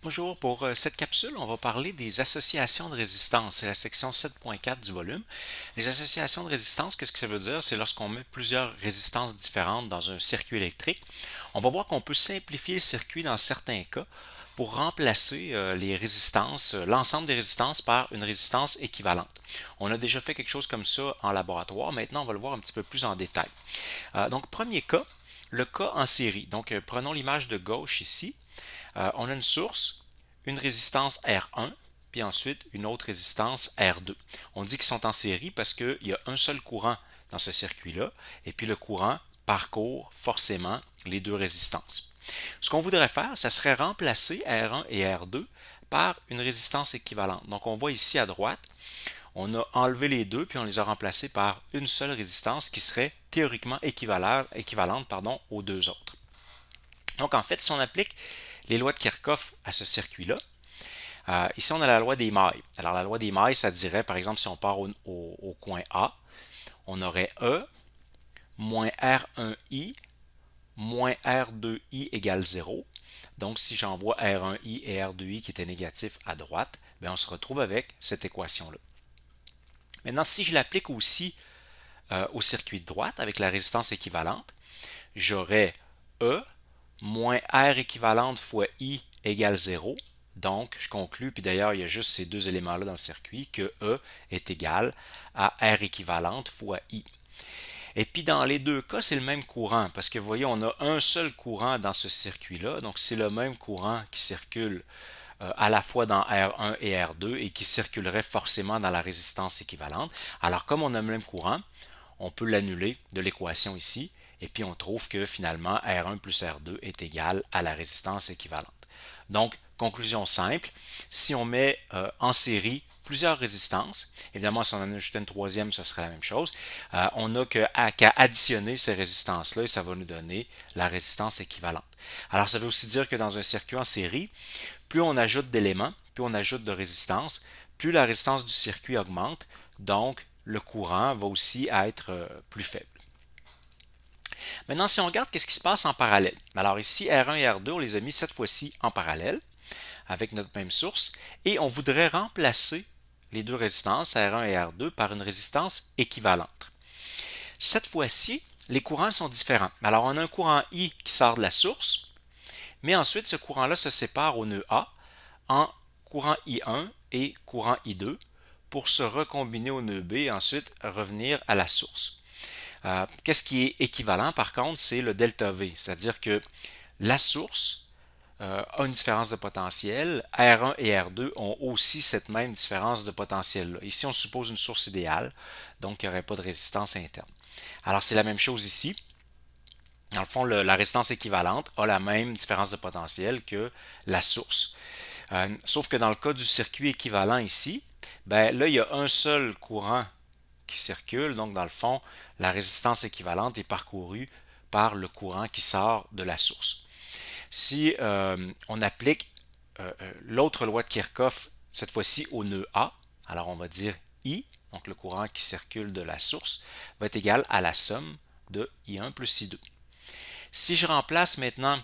Bonjour, pour cette capsule, on va parler des associations de résistance. C'est la section 7.4 du volume. Les associations de résistance, qu'est-ce que ça veut dire? C'est lorsqu'on met plusieurs résistances différentes dans un circuit électrique. On va voir qu'on peut simplifier le circuit dans certains cas pour remplacer les résistances, l'ensemble des résistances par une résistance équivalente. On a déjà fait quelque chose comme ça en laboratoire. Maintenant, on va le voir un petit peu plus en détail. Donc, premier cas, le cas en série. Donc, prenons l'image de gauche ici. On a une source, une résistance R1, puis ensuite une autre résistance R2. On dit qu'ils sont en série parce qu'il y a un seul courant dans ce circuit-là, et puis le courant parcourt forcément les deux résistances. Ce qu'on voudrait faire, ça serait remplacer R1 et R2 par une résistance équivalente. Donc on voit ici à droite, on a enlevé les deux, puis on les a remplacés par une seule résistance qui serait théoriquement équivalente aux deux autres. Donc en fait, si on applique les lois de Kirchhoff à ce circuit-là, ici on a la loi des mailles. Alors la loi des mailles, ça dirait par exemple si on part au coin A, on aurait E moins R1I moins R2I égale 0. Donc si j'envoie R1I et R2I qui étaient négatifs à droite, bien, on se retrouve avec cette équation-là. Maintenant, si je l'applique aussi au circuit de droite avec la résistance équivalente, j'aurais E moins R équivalente fois I égale 0. Donc, je conclus, puis d'ailleurs, il y a juste ces deux éléments-là dans le circuit, que E est égal à R équivalente fois I. Et puis, dans les deux cas, c'est le même courant, parce que vous voyez, on a un seul courant dans ce circuit-là, donc c'est le même courant qui circule à la fois dans R1 et R2 et qui circulerait forcément dans la résistance équivalente. Alors, comme on a le même courant, on peut l'annuler de l'équation ici, et puis on trouve que finalement R1 plus R2 est égal à la résistance équivalente. Donc, conclusion simple, si on met en série plusieurs résistances, évidemment si on en ajoutait une troisième, ce serait la même chose, on n'a qu'à additionner ces résistances-là et ça va nous donner la résistance équivalente. Alors ça veut aussi dire que dans un circuit en série, plus on ajoute d'éléments, plus on ajoute de résistance, plus la résistance du circuit augmente, donc le courant va aussi être plus faible. Maintenant, si on regarde qu'est-ce qui se passe en parallèle. Alors ici, R1 et R2, on les a mis cette fois-ci en parallèle avec notre même source et on voudrait remplacer les deux résistances, R1 et R2, par une résistance équivalente. Cette fois-ci, les courants sont différents. Alors, on a un courant I qui sort de la source, mais ensuite, ce courant-là se sépare au nœud A en courant I1 et courant I2 pour se recombiner au nœud B et ensuite revenir à la source. Qu'est-ce qui est équivalent par contre, c'est le delta V, c'est-à-dire que la source a une différence de potentiel, R1 et R2 ont aussi cette même différence de potentiel-là. Ici, on suppose une source idéale, donc il n'y aurait pas de résistance interne. Alors, c'est la même chose ici. Dans le fond, la résistance équivalente a la même différence de potentiel que la source. Sauf que dans le cas du circuit équivalent ici, ben là, il y a un seul courant qui circule, donc dans le fond, la résistance équivalente est parcourue par le courant qui sort de la source. Si on applique l'autre loi de Kirchhoff, cette fois-ci au nœud A, alors on va dire I, donc le courant qui circule de la source, va être égal à la somme de I1 plus I2. Si je remplace maintenant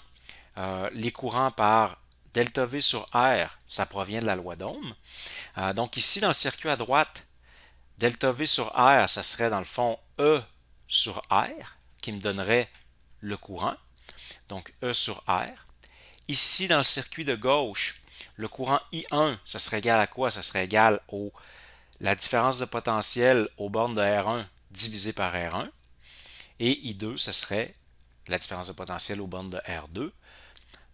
les courants par delta V sur R, ça provient de la loi d'Ohm. Donc ici, dans le circuit à droite, delta V sur R, ça serait dans le fond E sur R, qui me donnerait le courant. Donc E sur R. Ici, dans le circuit de gauche, le courant I1, ça serait égal à quoi? Ça serait égal à la différence de potentiel aux bornes de R1 divisé par R1. Et I2, ça serait la différence de potentiel aux bornes de R2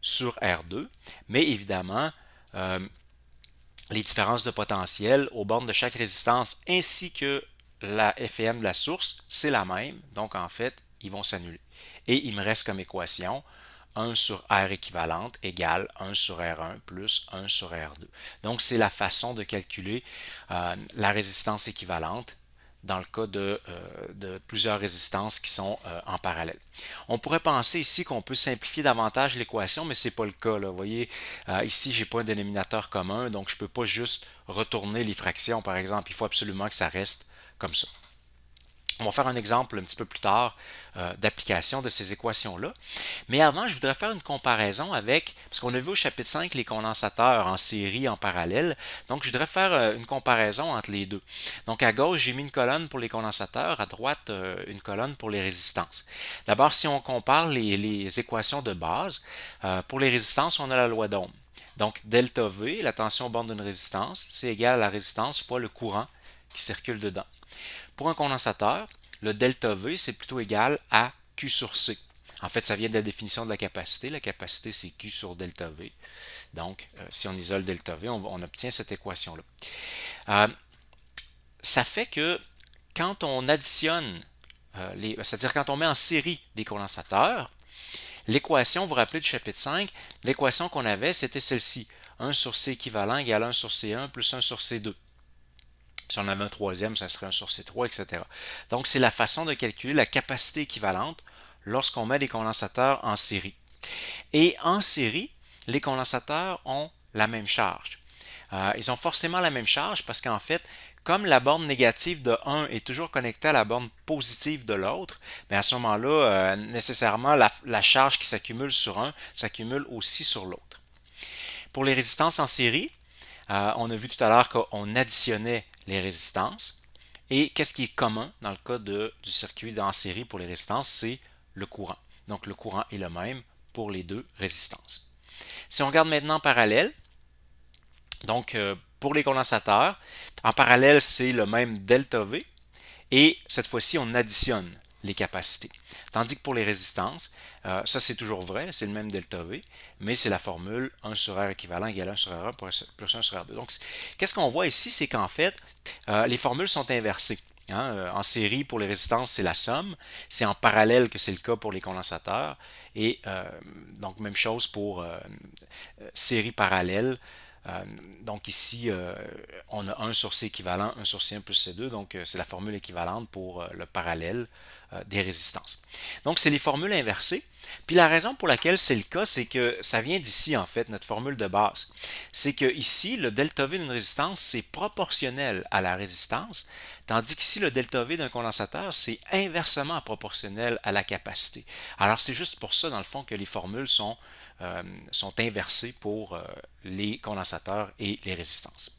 sur R2. Mais évidemment, les différences de potentiel aux bornes de chaque résistance ainsi que la FEM de la source, c'est la même. Donc en fait, ils vont s'annuler. Et il me reste comme équation 1 sur R équivalente égale 1 sur R1 plus 1 sur R2. Donc c'est la façon de calculer la résistance équivalente dans le cas de plusieurs résistances qui sont en parallèle. On pourrait penser ici qu'on peut simplifier davantage l'équation, mais ce n'est pas le cas. Là. Vous voyez, ici, je n'ai pas un dénominateur commun, donc je ne peux pas juste retourner les fractions, par exemple. Il faut absolument que ça reste comme ça. On va faire un exemple un petit peu plus tard d'application de ces équations-là. Mais avant, je voudrais faire une comparaison avec, parce qu'on a vu au chapitre 5 les condensateurs en série, en parallèle. Donc, je voudrais faire une comparaison entre les deux. Donc, à gauche, j'ai mis une colonne pour les condensateurs, à droite, une colonne pour les résistances. D'abord, si on compare les équations de base, pour les résistances, on a la loi d'Ohm. Donc, delta V, la tension borne d'une résistance, c'est égal à la résistance fois le courant qui circule dedans. Pour un condensateur, le delta V, c'est plutôt égal à Q sur C. En fait, ça vient de la définition de la capacité. La capacité, c'est Q sur delta V. Donc, si on isole delta V, on obtient cette équation-là. Ça fait que quand on additionne, c'est-à-dire quand on met en série des condensateurs, l'équation, vous vous rappelez du chapitre 5, l'équation qu'on avait, c'était celle-ci. 1 sur C équivalent égale 1 sur C1 plus 1 sur C2. Si on avait un troisième, ça serait un sur C3, etc. Donc, c'est la façon de calculer la capacité équivalente lorsqu'on met des condensateurs en série. Et en série, les condensateurs ont la même charge. Ils ont forcément la même charge parce qu'en fait, comme la borne négative de un est toujours connectée à la borne positive de l'autre, à ce moment-là, nécessairement, la charge qui s'accumule sur un s'accumule aussi sur l'autre. Pour les résistances en série, on a vu tout à l'heure qu'on additionnait les résistances. Et qu'est-ce qui est commun dans le cas du circuit en série pour les résistances? C'est le courant. Donc le courant est le même pour les deux résistances. Si on regarde maintenant en parallèle, donc pour les condensateurs, en parallèle c'est le même delta V et cette fois-ci on additionne les capacités. Tandis que pour les résistances, ça c'est toujours vrai, c'est le même delta V, mais c'est la formule 1 sur R équivalent égale 1 sur R1 plus 1 sur R2. Donc qu'est-ce qu'on voit ici, c'est qu'en fait, les formules sont inversées. En série, pour les résistances, c'est la somme. C'est en parallèle que c'est le cas pour les condensateurs. Et donc, même chose pour série parallèle. Donc ici, on a 1 sur C équivalent, 1 sur C1 plus C2, donc c'est la formule équivalente pour le parallèle des résistances. Donc c'est les formules inversées. Puis la raison pour laquelle c'est le cas, c'est que ça vient d'ici en fait, notre formule de base. C'est que ici, le delta V d'une résistance, c'est proportionnel à la résistance, tandis qu'ici, le delta V d'un condensateur, c'est inversement proportionnel à la capacité. Alors c'est juste pour ça, dans le fond, que les formules sont inversées pour les condensateurs et les résistances.